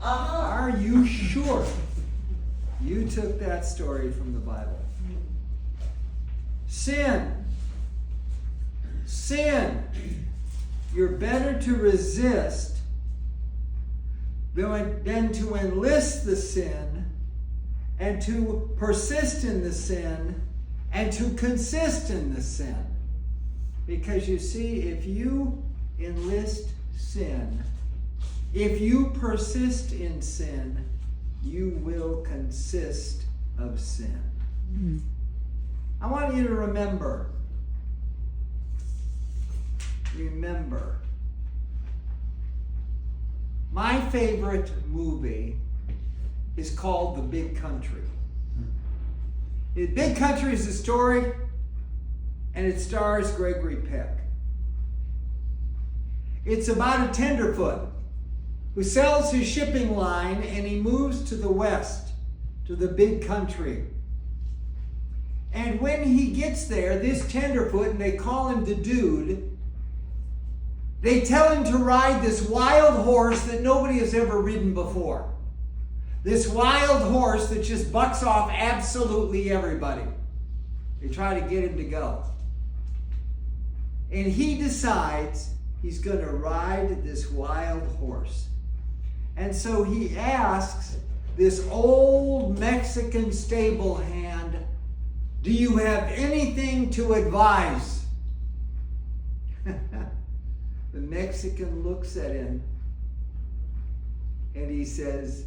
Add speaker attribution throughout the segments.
Speaker 1: Are you sure you took that story from the Bible? Sin. You're better to resist than to enlist the sin and to persist in the sin and to consist in the sin. Because you see, if you enlist sin, if you persist in sin, you will consist of sin. Mm-hmm. I want you to remember. My favorite movie is called The Big Country. The Big Country is a story, and it stars Gregory Peck. It's about a tenderfoot who sells his shipping line, and he moves to the west, to the big country. And when he gets there, this tenderfoot, and they call him the Dude, they tell him to ride this wild horse that nobody has ever ridden before. This wild horse that just bucks off absolutely everybody. They try to get him to go. And he decides he's going to ride this wild horse. And so he asks this old Mexican stable hand, "Do you have anything to advise?" The Mexican looks at him and he says,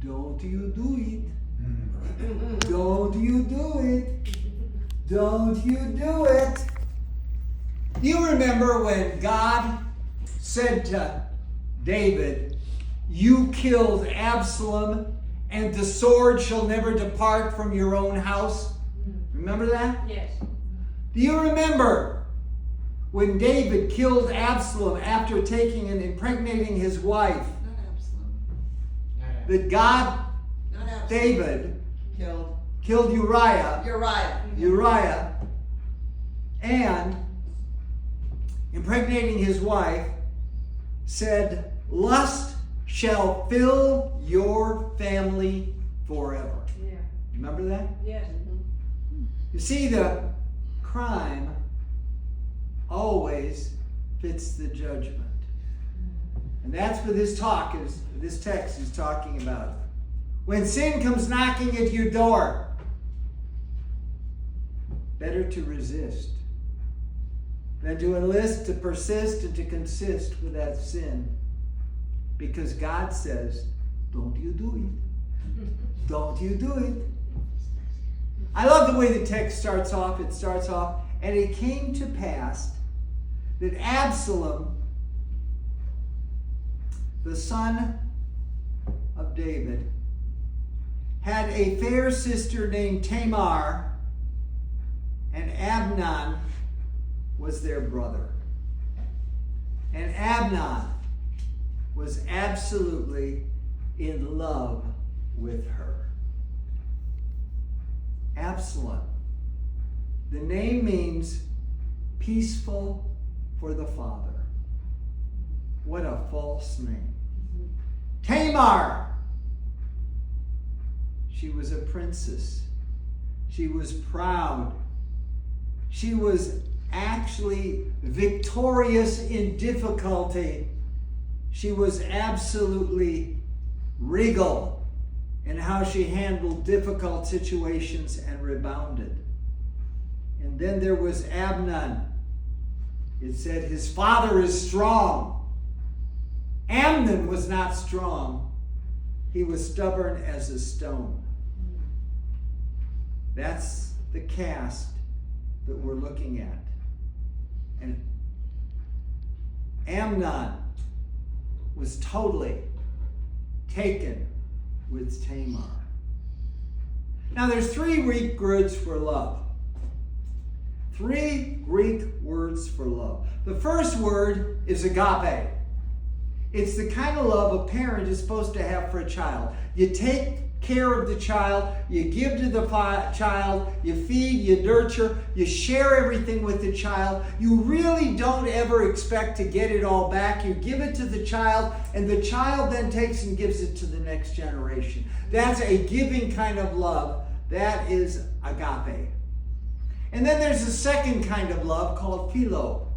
Speaker 1: "Don't you do it. Don't you do it. Don't you do it." You remember when God said to David, "You killed Absalom, and the sword shall never depart from your own house"? Remember that?
Speaker 2: Yes.
Speaker 1: Do you remember when David killed Absalom after taking and impregnating his wife?
Speaker 3: Not Absalom.
Speaker 1: That God,
Speaker 3: Not Absalom.
Speaker 1: David,
Speaker 3: Killed
Speaker 1: Uriah, and impregnating his wife, said, "Lust shall fill your family forever."
Speaker 2: Yeah.
Speaker 1: Remember that?
Speaker 2: Yes.
Speaker 1: You see, the crime always fits the judgment. And that's what this text is talking about. When sin comes knocking at your door, better to resist than to enlist, to persist, and to consist with that sin. Because God says, "Don't you do it. Don't you do it." I love the way the text starts off. It starts off, "And it came to pass that Absalom, the son of David, had a fair sister named Tamar, and Amnon was their brother." And Amnon was absolutely in love with her. Absalom. The name means peaceful for the father. What a false name. Tamar. She was a princess. She was proud. She was actually victorious in difficulty. She was absolutely regal in how she handled difficult situations and rebounded. And then there was Amnon. It said his father is strong. Amnon was not strong. He was stubborn as a stone. That's the cast that we're looking at. And Amnon was totally taken with Tamar. Now there's 3 Greek words for love. 3 Greek words for love. The first word is agape. It's the kind of love a parent is supposed to have for a child. You take care of the child, you give to the child, you feed, you nurture, you share everything with the child. You really don't ever expect to get it all back. You give it to the child, and the child then takes and gives it to the next generation. That's a giving kind of love. That is agape. And then there's a second kind of love called philo.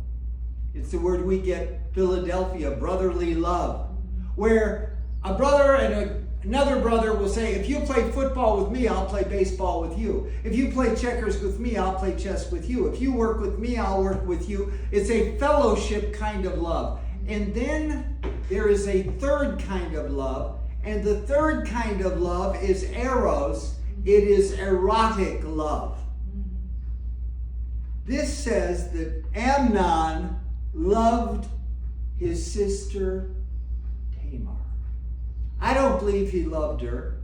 Speaker 1: It's the word we get Philadelphia, brotherly love, where a brother and another brother will say, if you play football with me, I'll play baseball with you. If you play checkers with me, I'll play chess with you. If you work with me, I'll work with you. It's a fellowship kind of love. And then there is a third kind of love, and the third kind of love is eros. It is erotic love. This says that Amnon loved his sister Tamar. I don't believe he loved her.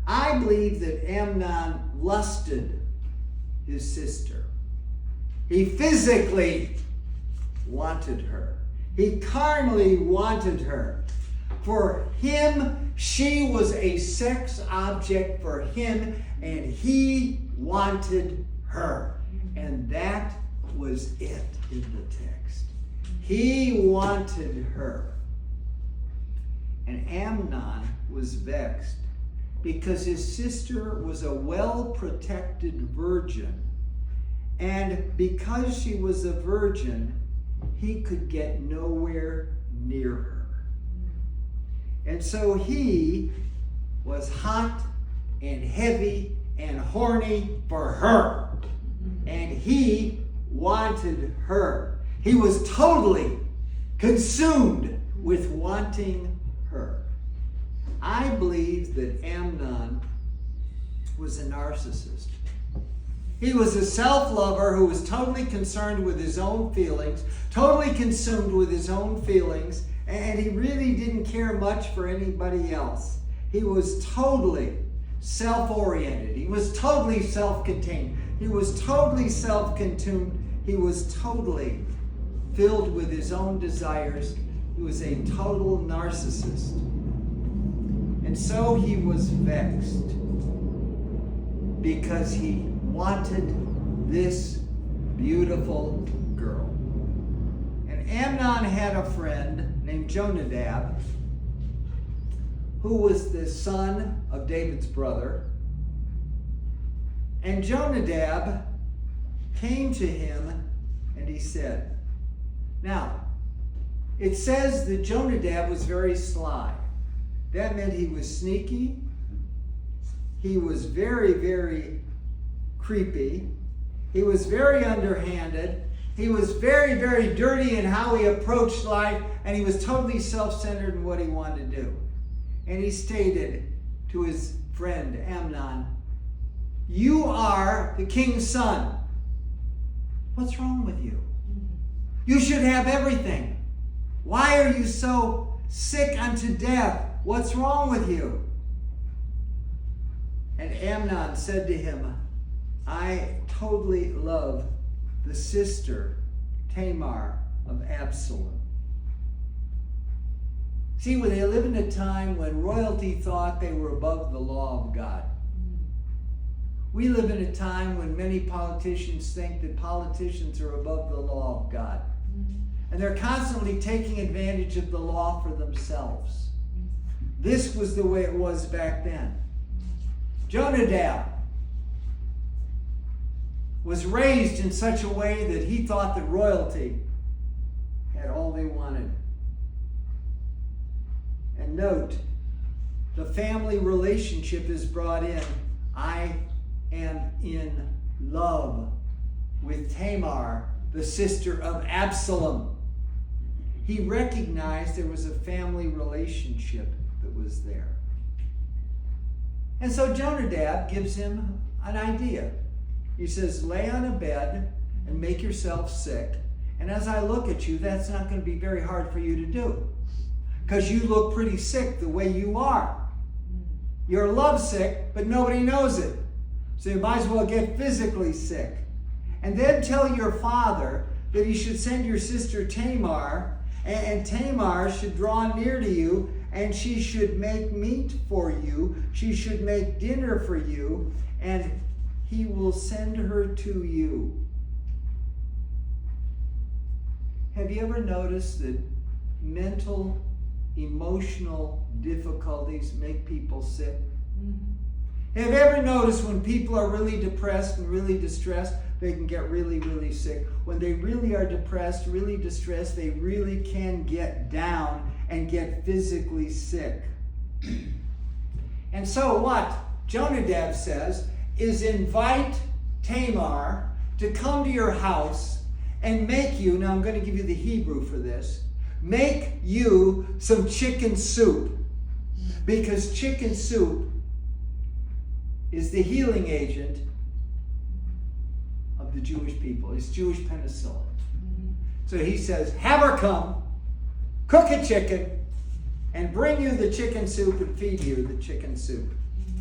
Speaker 1: I believe that Amnon lusted his sister. He physically wanted her. He carnally wanted her. For him, she was a sex object for him, and he wanted her. And that was it in the text. He wanted her. And Amnon was vexed because his sister was a well-protected virgin. And because she was a virgin, he could get nowhere near her. And so he was hot and heavy and horny for her. And he wanted her. He was totally consumed with wanting her. I believe that Amnon was a narcissist. He was a self-lover who was totally concerned with his own feelings, totally consumed with his own feelings, and he really didn't care much for anybody else. He was totally self-oriented. He was totally self-contained. He was totally self-consumed. He was totally filled with his own desires. He was a total narcissist. And so he was vexed because he wanted this beautiful girl. And Amnon had a friend named Jonadab, who was the son of David's brother. And Jonadab came to him and he said, now, it says that Jonadab was very sly. That meant he was sneaky. He was very, very creepy. He was very underhanded. He was very, very dirty in how he approached life, and he was totally self-centered in what he wanted to do. And he stated to his friend Amnon, you are the king's son. What's wrong with you? You should have everything. Why are you so sick unto death? What's wrong with you? And Amnon said to him, I totally love the sister Tamar of Absalom. See, when they live in a time when royalty thought they were above the law of God. We live in a time when many politicians think that politicians are above the law of God. And they're constantly taking advantage of the law for themselves. This was the way it was back then. Jonadab was raised in such a way that he thought that royalty had all they wanted. And note, the family relationship is brought in. I am in love with Tamar, the sister of Absalom. He recognized there was a family relationship that was there. And so Jonadab gives him an idea. He says, lay on a bed and make yourself sick. And as I look at you, that's not going to be very hard for you to do. Because you look pretty sick the way you are. You're lovesick, but nobody knows it. So you might as well get physically sick. And then tell your father that he should send your sister Tamar And Tamar should draw near to you, and she should make meat for you. She should make dinner for you, and he will send her to you. Have you ever noticed that mental, emotional difficulties make people sick? Mm-hmm. Have you ever noticed when people are really depressed and really distressed, they can get really, really sick? When they really are depressed, really distressed, they really can get down and get physically sick. And so what Jonadab says is invite Tamar to come to your house and make you, now I'm going to give you the Hebrew for this, make you some chicken soup. Because chicken soup is the healing agent of the Jewish people. It's Jewish penicillin. Mm-hmm. So he says, have her come, cook a chicken, and bring you the chicken soup and feed you the chicken soup. Mm-hmm.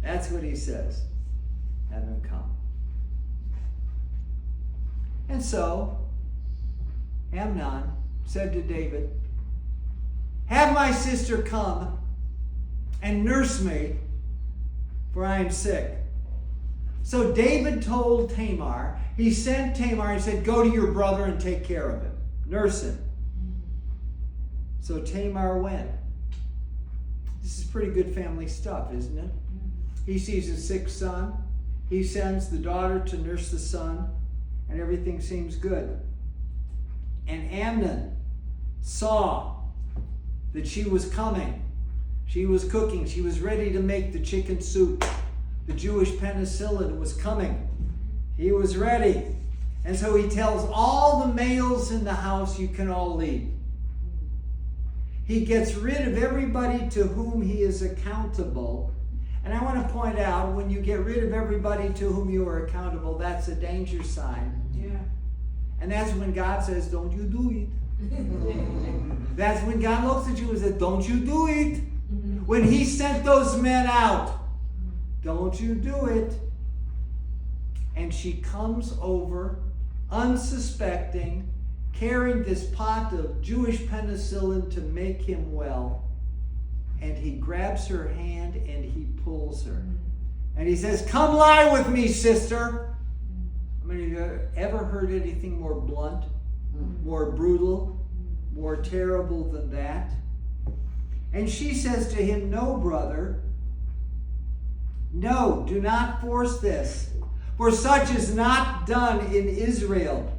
Speaker 1: That's what he says. Have him come. And so, Amnon said to David, have my sister come and nurse me, for I am sick. So David told Tamar, he sent Tamar, he said, go to your brother and take care of him. Nurse him. So Tamar went. This is pretty good family stuff, isn't it? He sees a sick son. He sends the daughter to nurse the son, and everything seems good. And Amnon saw that she was coming. She was cooking. She was ready to make the chicken soup. The Jewish penicillin was coming. He was ready. And so he tells all the males in the house, you can all leave. He gets rid of everybody to whom he is accountable. And I want to point out, when you get rid of everybody to whom you are accountable, that's a danger sign.
Speaker 3: Yeah.
Speaker 1: And that's when God says, don't you do it. That's when God looks at you and says, don't you do it. When he sent those men out, don't you do it. And she comes over, unsuspecting, carrying this pot of Jewish penicillin to make him well. And he grabs her hand and he pulls her. And he says, come lie with me, sister. I mean, have you ever heard anything more blunt, more brutal, more terrible than that? And she says to him, no, brother. No, do not force this. For such is not done in Israel.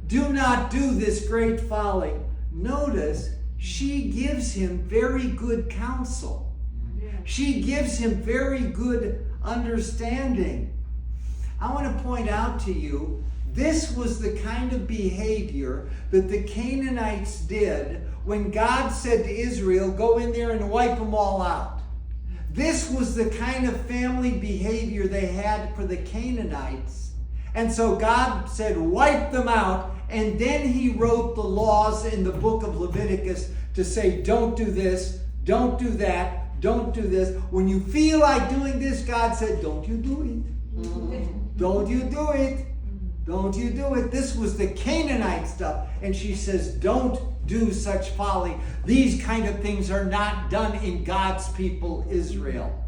Speaker 1: Do not do this great folly. Notice, she gives him very good counsel. She gives him very good understanding. I want to point out to you, this was the kind of behavior that the Canaanites did when God said to Israel, go in there and wipe them all out. This was the kind of family behavior they had for the Canaanites. And so God said, wipe them out. And then he wrote the laws in the book of Leviticus to say, don't do this, don't do that, don't do this. When you feel like doing this, God said, don't you do it. Don't you do it. Don't you do it. This was the Canaanite stuff. And she says, don't do such folly. These kind of things are not done in God's people, Israel.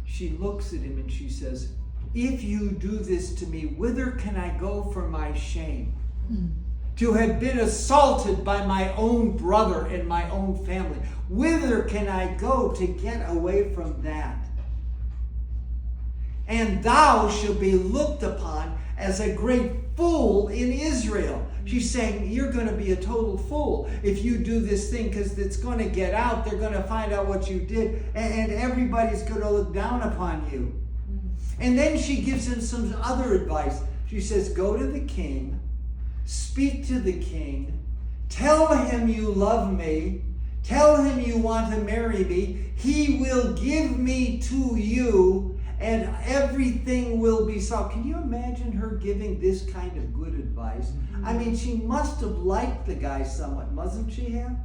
Speaker 1: She looks at him and she says, if you do this to me, whither can I go for my shame? To have been assaulted by my own brother and my own family. Whither can I go to get away from that? And thou shalt be looked upon as a great fool in Israel. She's saying, you're going to be a total fool if you do this thing, because it's going to get out. They're going to find out what you did, and everybody's going to look down upon you. And then she gives him some other advice. She says, go to the king, speak to the king, tell him you love me, tell him you want to marry me. He will give me to you, and everything will be solved. Can you imagine her giving this kind of good advice? I mean, she must have liked the guy somewhat, mustn't she have?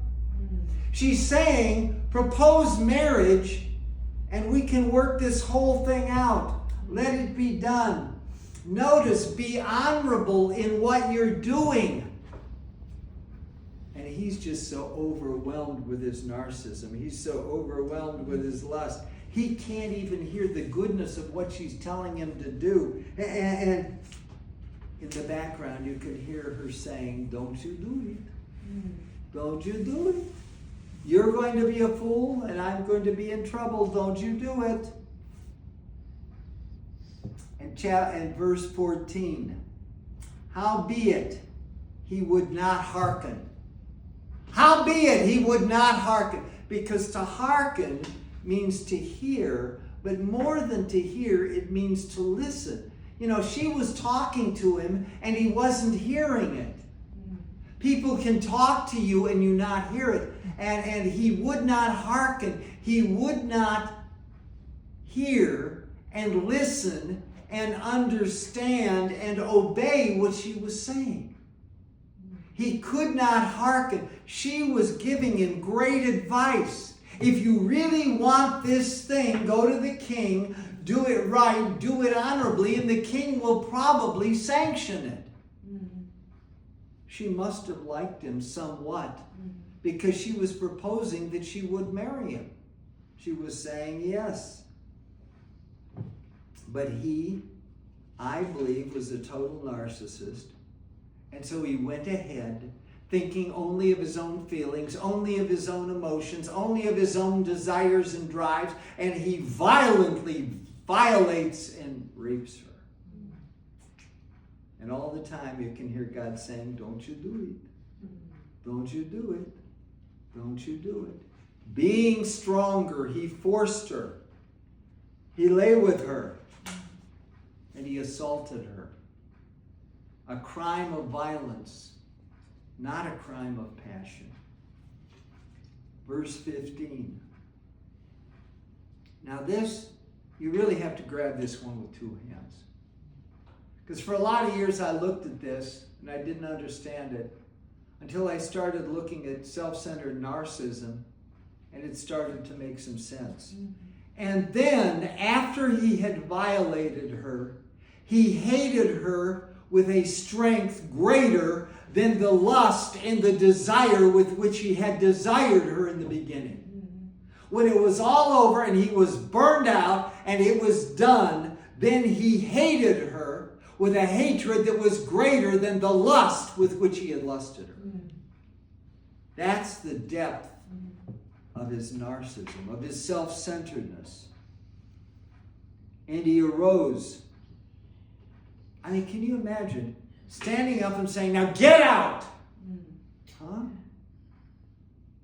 Speaker 1: She's saying, propose marriage, and we can work this whole thing out. Let it be done. Notice, be honorable in what you're doing. And he's just so overwhelmed with his narcissism. He's so overwhelmed with his lust. He can't even hear the goodness of what she's telling him to do. And in the background, you can hear her saying, don't you do it. Don't you do it. You're going to be a fool, and I'm going to be in trouble. Don't you do it. And verse 14. Howbeit, he would not hearken. Howbeit, he would not hearken. Because to hearken means to hear, but more than to hear, it means to listen. You know, she was talking to him, and he wasn't hearing it. People can talk to you and you not hear it. And he would not hearken. He would not hear and listen and understand and obey what she was saying. He could not hearken. She was giving him great advice. If you really want this thing, go to the king, do it right, do it honorably, and the king will probably sanction it. She must have liked him somewhat, because she was proposing that she would marry him. She was saying yes. But he, I believe, was a total narcissist. And so he went ahead thinking only of his own feelings, only of his own emotions, only of his own desires and drives, and he violently violates and rapes her. And all the time you can hear God saying, don't you do it. Don't you do it. Don't you do it. Being stronger, he forced her. He lay with her. And he assaulted her. A crime of violence, not a crime of passion. Verse 15. Now this, you really have to grab this one with two hands. Because for a lot of years I looked at this and I didn't understand it until I started looking at self-centered narcissism, and it started to make some sense. And then, after he had violated her, he hated her with a strength greater than the lust and the desire with which he had desired her in the beginning. When it was all over and he was burned out and it was done, then he hated her with a hatred that was greater than the lust with which he had lusted her. That's the depth of his narcissism, of his self-centeredness. And he arose. I mean, can you imagine standing up and saying, now get out? Huh?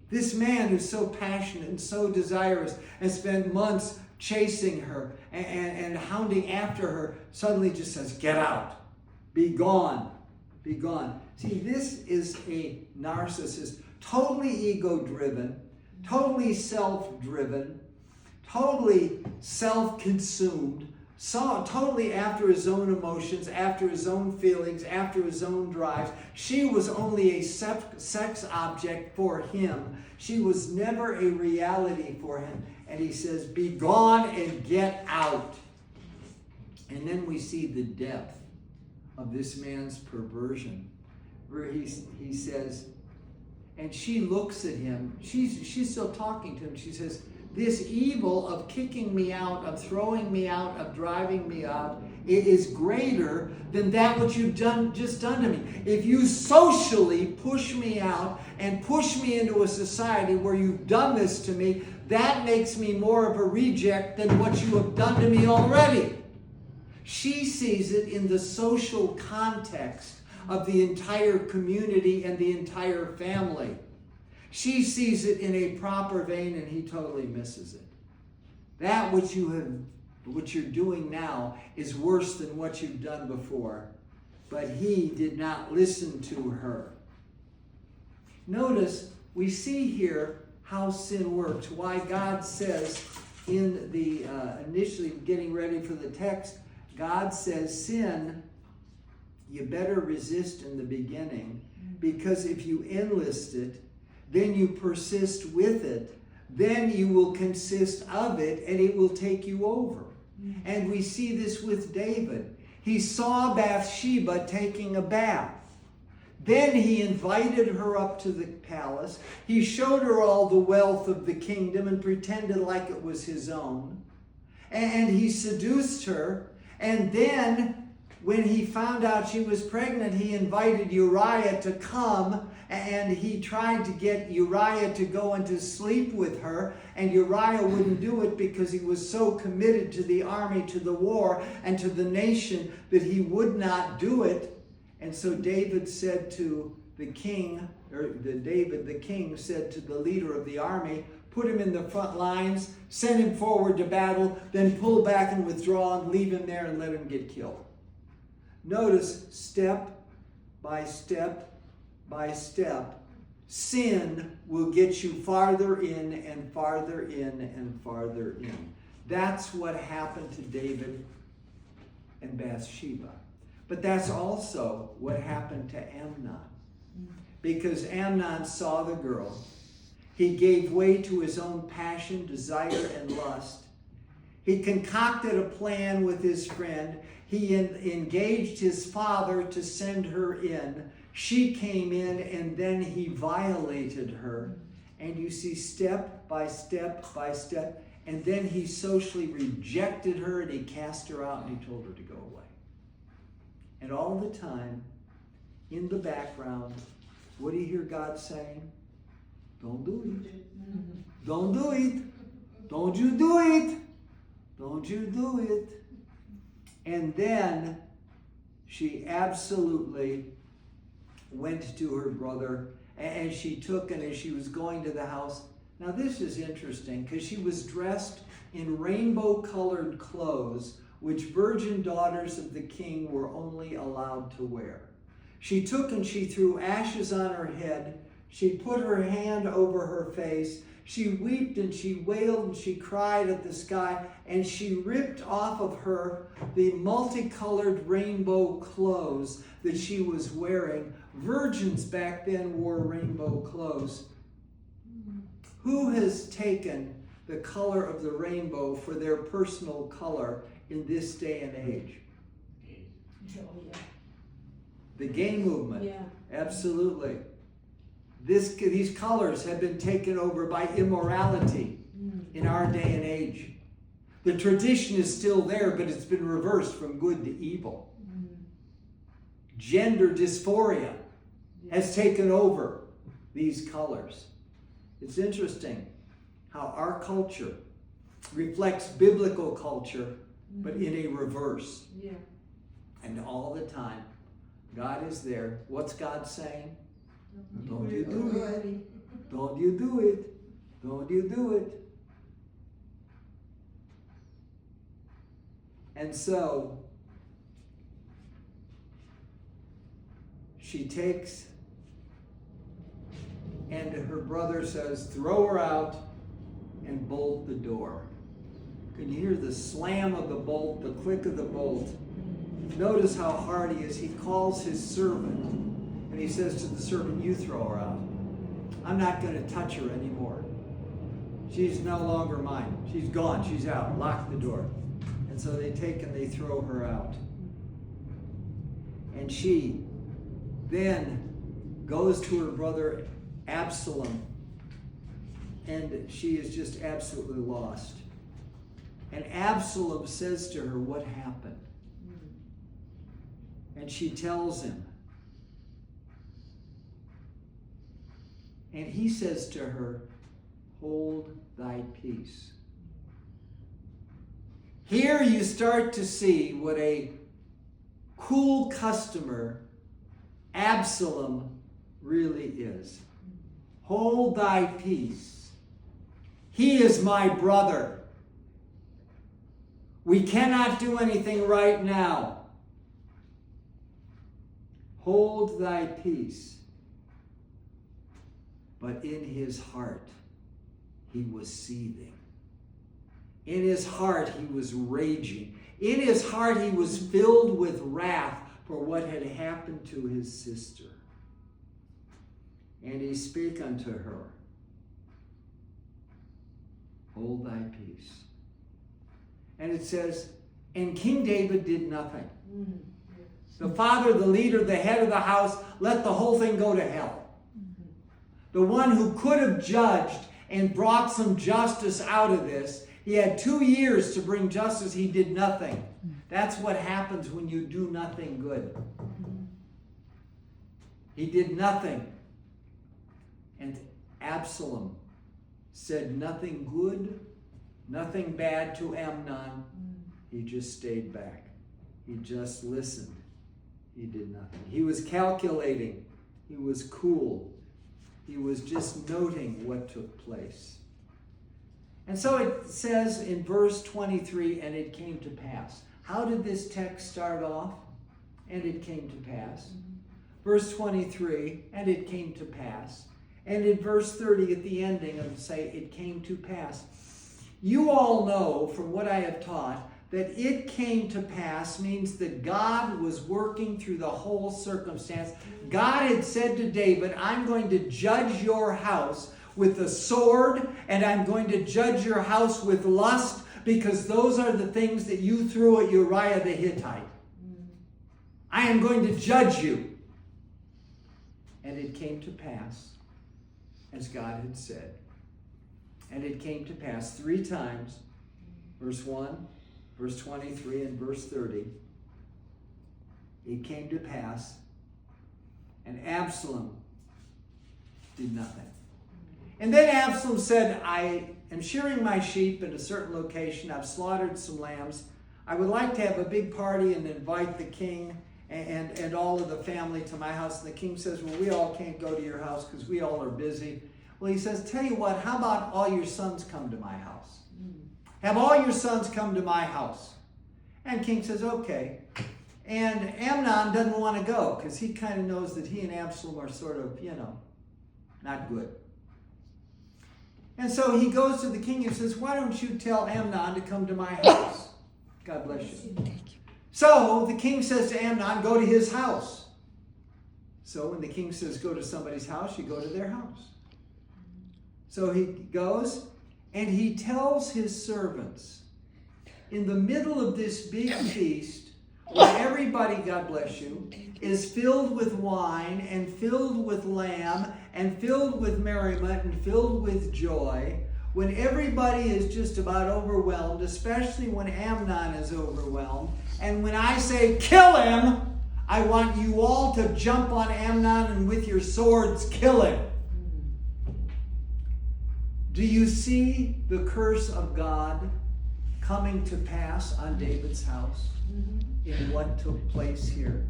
Speaker 1: This man who's so passionate and so desirous and spent months chasing her and hounding after her suddenly just says, get out. Be gone. Be gone. See, this is a narcissist, totally ego-driven, totally self-driven, totally self-consumed, so totally after his own emotions, after his own feelings, after his own drives. She was only a sex object for him. She was never a reality for him. And he says, be gone and get out. And then we see the depth of this man's perversion, where he says, and she looks at him. She's still talking to him. She says, this evil of kicking me out, of throwing me out, of driving me out, it is greater than that which you've just done to me. If you socially push me out and push me into a society where you've done this to me, that makes me more of a reject than what you have done to me already. She sees it in the social context of the entire community and the entire family. She sees it in a proper vein, and he totally misses it. That what you're doing now is worse than what you've done before. But he did not listen to her. Notice, we see here how sin works. Why God says in the initially getting ready for the text, God says sin, you better resist in the beginning, because if you enlist it, then you persist with it, then you will consist of it, and it will take you over. And we see this with David. he saw Bathsheba taking a bath. Then he invited her up to the palace. He showed her all the wealth of the kingdom and pretended like it was his own. And he seduced her. And then when he found out she was pregnant, he invited Uriah to come. And he tried to get Uriah to go and to sleep with her. And Uriah wouldn't do it because he was so committed to the army, to the war, and to the nation that he would not do it. And so David said to the king, David the king said to the leader of the army, put him in the front lines, send him forward to battle, then pull back and withdraw and leave him there and let him get killed. Notice, step by step by step, sin will get you farther in and farther in and farther in. That's what happened to David and Bathsheba. But that's also what happened to Amnon. Because Amnon saw the girl. He gave way to his own passion, desire, and lust. He concocted a plan with his friend. He engaged his father to send her in. She came in, and then he violated her. And you see, step by step by step. And then he socially rejected her, and he cast her out, and he told her to go away. And all the time, in the background, what do you hear God saying? Don't do it. Don't do it. Don't you do it. Don't you do it. And then she absolutely went to her brother, and she took, and as she was going to the house, now this is interesting because she was dressed in rainbow-colored clothes, which virgin daughters of the king were only allowed to wear. She took and she threw ashes on her head. She put her hand over her face. She wept and she wailed and she cried at the sky, and she ripped off of her the multicolored rainbow clothes that she was wearing. Virgins back then wore rainbow clothes. Who has taken the color of the rainbow for their personal color in this day and age?
Speaker 2: Oh, yeah.
Speaker 1: The gay movement.
Speaker 2: Yeah.
Speaker 1: Absolutely. These colors have been taken over by immorality in our day and age. The tradition is still there, but it's been reversed from good to evil. Gender dysphoria has taken over these colors. It's interesting how our culture reflects biblical culture, but in a reverse.
Speaker 2: Yeah.
Speaker 1: And all the time, God is there. What's God saying? Don't you do it. Don't you do it. Don't you do it. And so, she takes, and her brother says, throw her out and bolt the door. Can you hear the slam of the bolt, the click of the bolt? Notice how hard he is. He calls his servant, and he says to the servant, you throw her out. I'm not going to touch her anymore. She's no longer mine. She's gone. She's out. Lock the door. And so they take and they throw her out. And she then goes to her brother Absalom, and she is just absolutely lost. And Absalom says to her, what happened? And she tells him. And he says to her, hold thy peace. Here you start to see what a cool customer Absalom really is. Hold thy peace. He is my brother. We cannot do anything right now. Hold thy peace. But in his heart, he was seething. In his heart, he was raging. In his heart, he was filled with wrath for what had happened to his sister. And he spake unto her, hold thy peace. And it says, And King David did nothing.
Speaker 2: Mm-hmm.
Speaker 1: The father, the leader, the head of the house, let the whole thing go to hell.
Speaker 2: Mm-hmm.
Speaker 1: The one who could have judged and brought some justice out of this, he had 2 years to bring justice. He did nothing. That's what happens when you do nothing good. He did nothing. And Absalom said nothing good, nothing bad to Amnon. He just stayed back. He just listened. He did nothing. He was calculating. He was cool. He was just noting what took place. And so it says in verse 23, and it came to pass. How did this text start off? And it came to pass. Verse 23, and it came to pass. And in verse 30 at the ending, it'll say, it came to pass. You all know from what I have taught that it came to pass means that God was working through the whole circumstance. God had said to David, I'm going to judge your house with the sword, and I'm going to judge your house with lust, because those are the things that you threw at Uriah the Hittite. I am going to judge you. And it came to pass, as God had said. And it came to pass 3 times, verse 1, verse 23, and verse 30. It came to pass, and Absalom did nothing. And then Absalom said, I am shearing my sheep in a certain location. I've slaughtered some lambs. I would like to have a big party and invite the king and all of the family to my house. And the king says, well, we all can't go to your house because we all are busy. Well, he says, tell you what, how about all your sons come to my house? Have all your sons come to my house. And king says, okay. And Amnon doesn't want to go because he kind of knows that he and Absalom are sort of, not good. And so he goes to the king and says, why don't you tell Amnon to come to my house? God bless you. So the king says to Amnon, go to his house. So when the king says go to somebody's house, you go to their house. So he goes and he tells his servants, in the middle of this big feast, where everybody, God bless you, is filled with wine and filled with lamb and filled with merriment and filled with joy, when everybody is just about overwhelmed, especially when Amnon is overwhelmed, and when I say kill him, I want you all to jump on Amnon and with your swords kill him. Do you see the curse of God coming to pass on David's house in what took place here?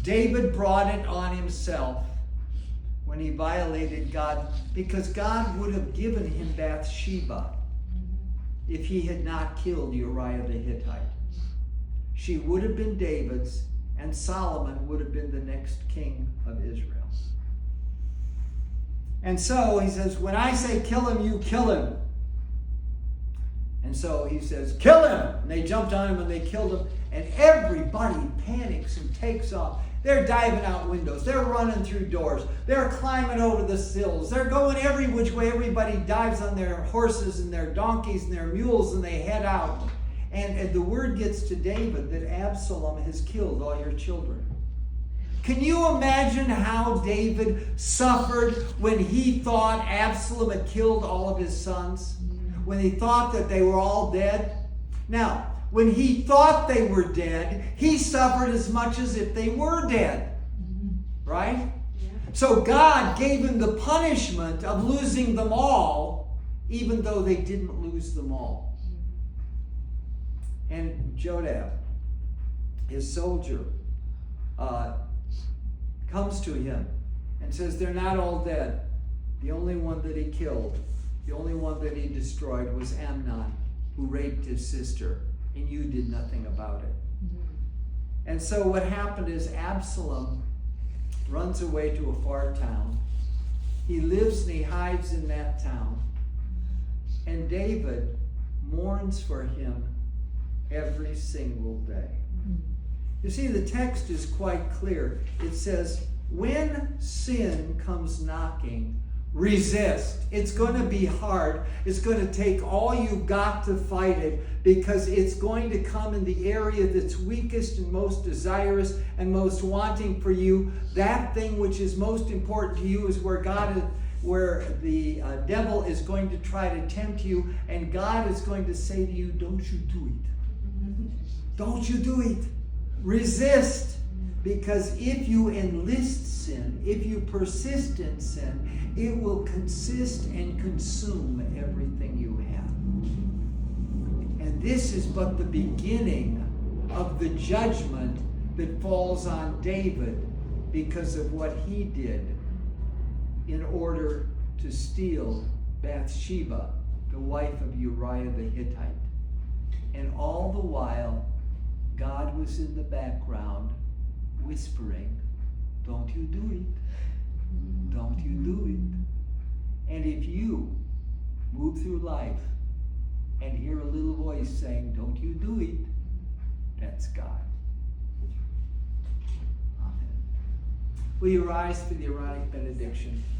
Speaker 1: David brought it on himself when he violated God, because God would have given him Bathsheba if he had not killed Uriah the Hittite. She would have been David's, and Solomon would have been the next king of Israel. And so he says, when I say kill him, you kill him. And so he says, kill him! And they jumped on him and they killed him. And everybody panics and takes off. They're diving out windows. They're running through doors. They're climbing over the sills. They're going every which way. Everybody dives on their horses and their donkeys and their mules, and they head out. And the word gets to David that Absalom has killed all your children. Can you imagine how David suffered when he thought Absalom had killed all of his sons? When he thought that they were all dead? Now, when he thought they were dead, he suffered as much as if they were dead. Right? Yeah. So God gave him the punishment of losing them all, even though they didn't lose them all. And Joab, his soldier, comes to him and says, they're not all dead. The only one that he killed, the only one that he destroyed was Amnon, who raped his sister, and you did nothing about it. And so what happened is Absalom runs away to a far town. He lives and he hides in that town. And David mourns for him every single day. You see, the text is quite clear. It says, when sin comes knocking, Resist. It's going to be hard. It's going to take all you've got to fight it, because it's going to come in the area that's weakest and most desirous and most wanting for you. That thing which is most important to you is where the devil is going to try to tempt you, and God is going to say to you, don't you do it. Don't you do it. Resist. Because if you enlist sin, if you persist in sin, it will consist and consume everything you have. And this is but the beginning of the judgment that falls on David because of what he did in order to steal Bathsheba, the wife of Uriah the Hittite. And all the while, God was in the background whispering, don't you do it. Don't you do it. And if you move through life and hear a little voice saying, don't you do it, that's God. Amen. Will you rise for the Aaronic benediction?